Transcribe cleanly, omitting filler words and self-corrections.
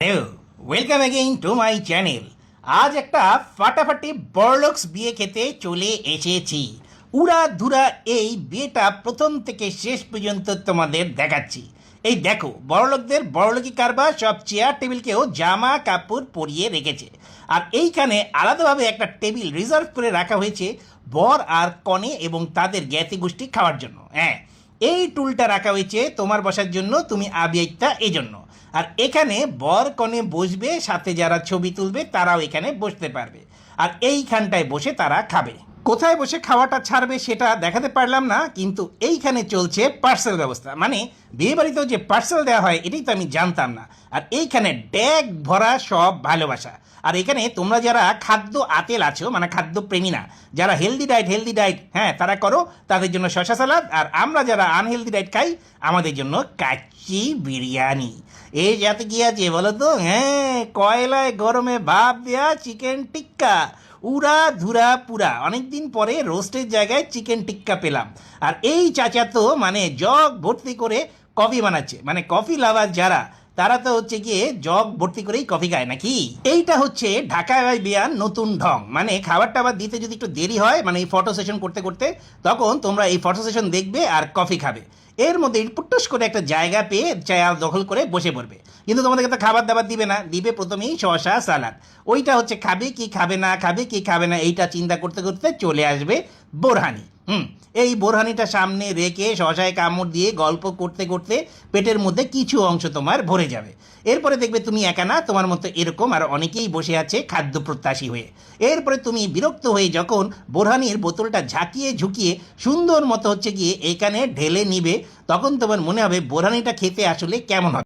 Hello, welcome again to my channel. আজ একটা ফাটাফাটি বড়লোকস বিয়ে খেতে চলে এসেছি। উড়া ধুরা এই বিয়েটা প্রথম থেকে শেষ পর্যন্ত তোমাদের দেখাচ্ছি। এই দেখো, বড়লোকদের বড়লোকি কারবার সব চেয়ার টেবিলকেও জামা কাপড় পরিয়ে রেখেছে। আর এইখানে আলাদাভাবে একটা টেবিল রিজার্ভ করে রাখা হয়েছে বর আর কনে এবং তাদের জ্ঞাতি গোষ্ঠী খাওয়ার জন্য। হ্যাঁ, এই টুলটা রাখা হয়েছে তোমার বসার জন্য, তুমি আবিয়াইতা এই জন্য। আর এখানে বর কনে বসবে, সাথে যারা ছবি তুলবে তারাও এখানে বসতে পারবে। আর এইখানটায় বসে তারা খাবে। কোথায় বসে খাওয়াটা ছাড়বে সেটা দেখাতে পারলাম না, কিন্তু এইখানে চলছে পার্সেল ব্যবস্থা। মানে বিয়ে বাড়িতেও যে পার্সেল দেওয়া হয় এটাই তো আমি জানতাম না। আর এইখানে ড্যাগ ভরা সব ভালোবাসা। আর এখানে তোমরা যারা খাদ্য আতেল আছো, মানে খাদ্য প্রেমী না, যারা হেলদি ডায়েট হ্যাঁ তারা করো, তাদের জন্য শসা সালাদ। আর আমরা যারা আনহেলদি ডায়েট খাই আমাদের জন্য কাচ্চি বিরিয়ানি। এই যাতে কি আছে বলো তো? হ্যাঁ, কয়লায় গরমে ভাপ দেওয়া চিকেন টিক্কা, উড়া ধুরা পুরা। অনেকদিন পরে রোস্টের জায়গায় চিকেন টিক্কা পেলাম। আর এই চাচা তো মানে জগ ভর্তি করে কফি বানাচ্ছে। মানে কফি লাভার যারা, তারা তো হচ্ছে গিয়ে জগ ভর্তি করেই কফি খায় নাকি। এইটা হচ্ছে ঢাকা বিয়ার নতুন ঢং। মানে খাবার টাবার দিতে যদি একটু দেরি হয়, মানে এই ফটো সেশন করতে করতে, তখন তোমরা এই ফটো সেশন দেখবে আর কফি খাবে। এর মধ্যে পুটুস করে একটা জায়গা পেয়ে চেয়ার দখল করে বসে পড়বে। কিন্তু তোমাদেরকে তো খাবার দাবার দিবে না, দিবে প্রথমেই শসা সালাদ। ওইটা হচ্ছে খাবে কি খাবে না, খাবে কি খাবে না, এইটা চিন্তা করতে করতে চলে আসবে বোরহানি। এই বোরহানিটা সামনে রেখে শশায় কামড় দিয়ে গল্প করতে করতে পেটের মধ্যে কিছু অংশ তোমার ভরে যাবে। এরপরে দেখবে তুমি একা না, তোমার মতো এরকম আর অনেকেই বসে আছে খাদ্য প্রত্যাশী হয়ে। এরপরে তুমি বিরক্ত হয়ে যখন বোরহানির বোতলটা ঝাঁকিয়ে ঝুঁকিয়ে সুন্দর মতো হচ্ছে গিয়ে এখানে ঢেলে নিবে, তখন তোমার মনে হবে বোরহানিটা খেতে আসলে কেমন হবে।